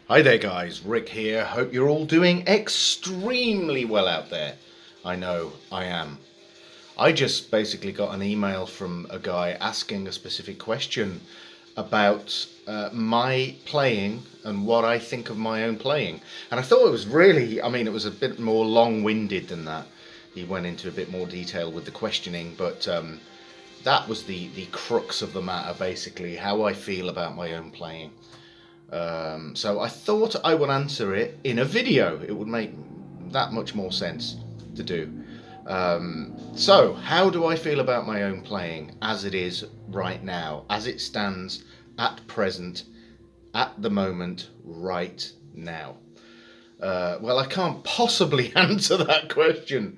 Hi there guys, Rick here. Hope you're all doing extremely well out there. I know I am. I just basically got an email from a guy asking a specific question about my playing and what I think of my own playing. And I thought it was really, it was a bit more long-winded than that. He went into a bit more detail with the questioning, but that was the crux of the matter, basically, how I feel about my own playing. So I thought I would answer it in a video. It would make that much more sense to do. So, how do I feel about my own playing as it is right now, as it stands at present, at the moment, right now? Well, I can't possibly answer that question.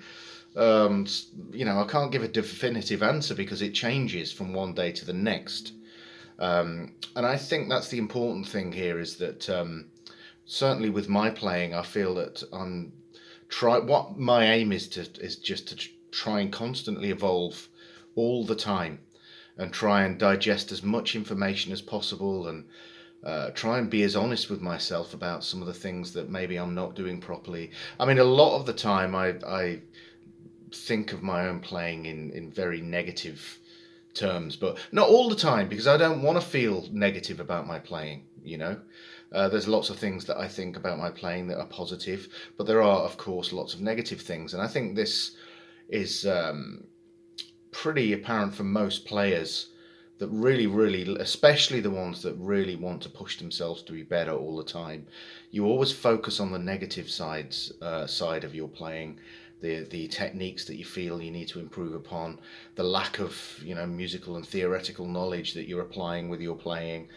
Um, I can't give a definitive answer because it changes from one day to the next. And I think that's the important thing here is that certainly with my playing, I feel that I'm try. What my aim is just to try and constantly evolve all the time, and try and digest as much information as possible, and try and be as honest with myself about some of the things that maybe I'm not doing properly. A lot of the time I think of my own playing in very negative terms, but not all the time because I don't want to feel negative about my playing. There's lots of things that I think about my playing that are positive, but there are, of course, lots of negative things, and I think this is pretty apparent for most players that really, especially the ones that really want to push themselves to be better all the time. You always focus on the negative side of your playing, the techniques that you feel you need to improve upon, the lack of musical and theoretical knowledge that you're applying with your playing,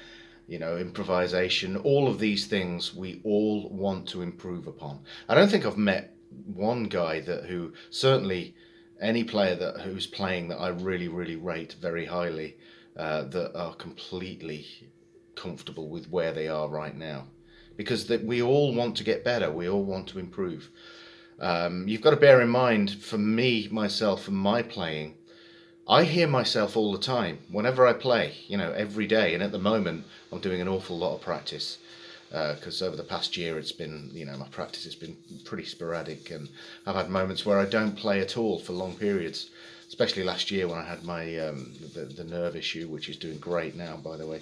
improvisation, all of these things we all want to improve upon. I don't think I've met one guy who certainly any player who's playing that I really rate very highly, that are completely comfortable with where they are right now, because we all want to get better, we all want to improve. You've got to bear in mind, for me, myself, and my playing, I hear myself all the time whenever I play, every day. And at the moment, I'm doing an awful lot of practice because over the past year, it's been, my practice has been pretty sporadic, and I've had moments where I don't play at all for long periods. Especially last year when I had my the nerve issue, which is doing great now, by the way.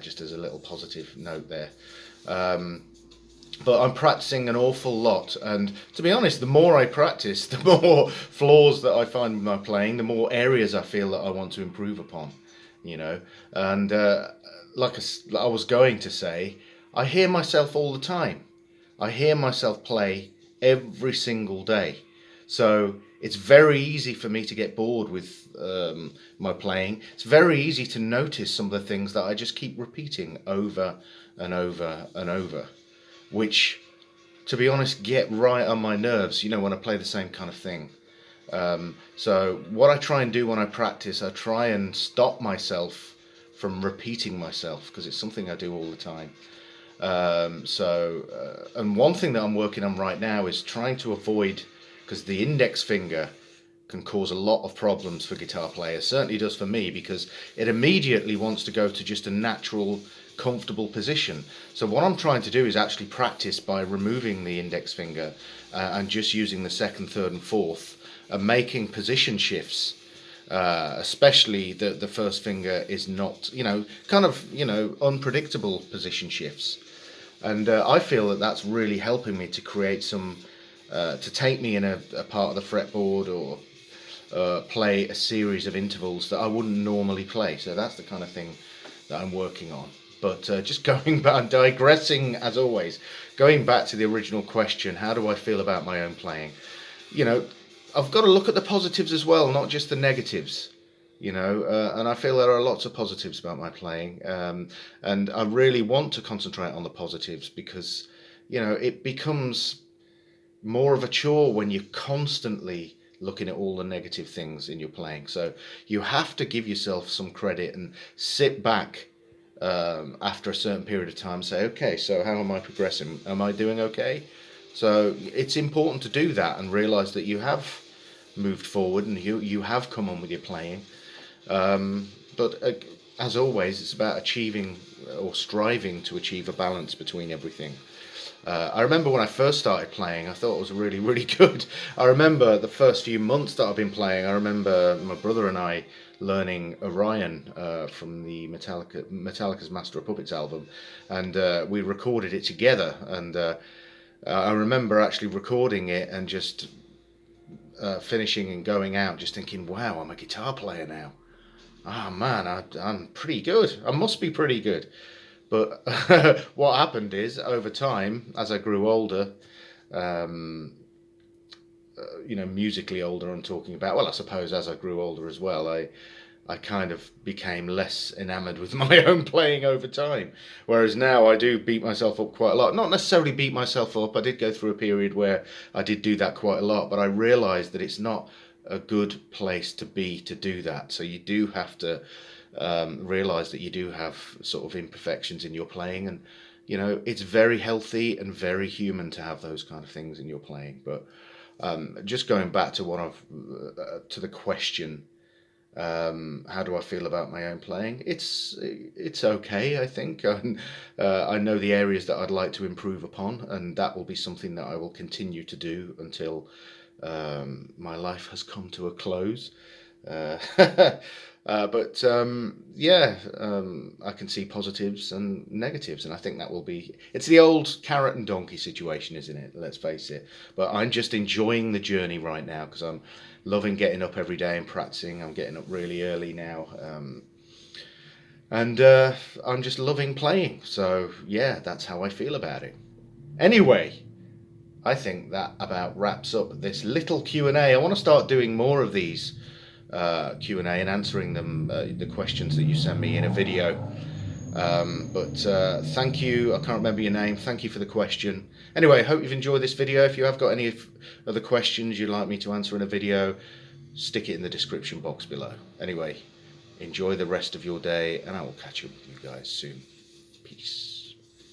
Just as a little positive note there. Um, but I'm practicing an awful lot, and to be honest, the more I practice, the more flaws that I find with my playing, the more areas I feel that I want to improve upon. You know, and like I was going to say, I hear myself all the time. I hear myself play every single day, so it's very easy for me to get bored with my playing. It's very easy to notice some of the things that I just keep repeating over and over and over, which, to be honest, get right on my nerves, when I play the same kind of thing. So, what I try and do when I practice, I try and stop myself from repeating myself because it's something I do all the time. And one thing that I'm working on right now is trying to avoid, because the index finger can cause a lot of problems for guitar players. Certainly does for me, because it immediately wants to go to just a natural, comfortable position. So what I'm trying to do is actually practice by removing the index finger and just using the second, third, and fourth, and making position shifts. Especially the first finger is not, unpredictable position shifts. And I feel that that's really helping me to create to take me in a part of the fretboard, or play a series of intervals that I wouldn't normally play. So that's the kind of thing that I'm working on. But just going back, digressing as always, going back to the original question, how do I feel about my own playing? You know, I've got to look at the positives as well, not just the negatives. And I feel there are lots of positives about my playing, and I really want to concentrate on the positives because, it becomes more of a chore when you're constantly looking at all the negative things in your playing. So you have to give yourself some credit and sit back after a certain period of time and say, okay, so how am I progressing? Am I doing okay? So it's important to do that and realize that you have moved forward and you have come on with your playing. But as always, it's about achieving or striving to achieve a balance between everything. I remember when I first started playing, I thought it was really, really good. I remember the first few months that I've been playing. I remember my brother and I learning Orion from the Metallica's Master of Puppets album, and we recorded it together. And I remember actually recording it and just finishing and going out, just thinking, "Wow, I'm a guitar player now. Ah man, I'm pretty good. I must be pretty good." But what happened is, over time, as I grew older, um, musically older, I'm talking about. Well, I suppose as I grew older as well, I kind of became less enamored with my own playing over time. Whereas now I do beat myself up quite a lot. Not necessarily beat myself up. I did go through a period where I did do that quite a lot, but I realised that it's not a good place to be to do that. So you do have to realise that you do have sort of imperfections in your playing, and it's very healthy and very human to have those kind of things in your playing. But just going back to to the question, how do I feel about my own playing? It's okay, I think. I know the areas that I'd like to improve upon, and that will be something that I will continue to do until my life has come to a close. Uh, but yeah, I can see positives and negatives, and I think that will be. It's the old carrot and donkey situation, isn't it? Let's face it. But I'm just enjoying the journey right now because I'm loving getting up every day and practicing. I'm getting up really early now, and I'm just loving playing. So yeah, that's how I feel about it. Anyway, I think that about wraps up this little Q&A. I want to start doing more of these Q&A and answering them, the questions that you send me in a video. But thank you. I can't remember your name. Thank you for the question. Anyway, I hope you've enjoyed this video. If you have got any other questions you'd like me to answer in a video, stick it in the description box below. Anyway, enjoy the rest of your day, and I will catch up with you guys soon. Peace.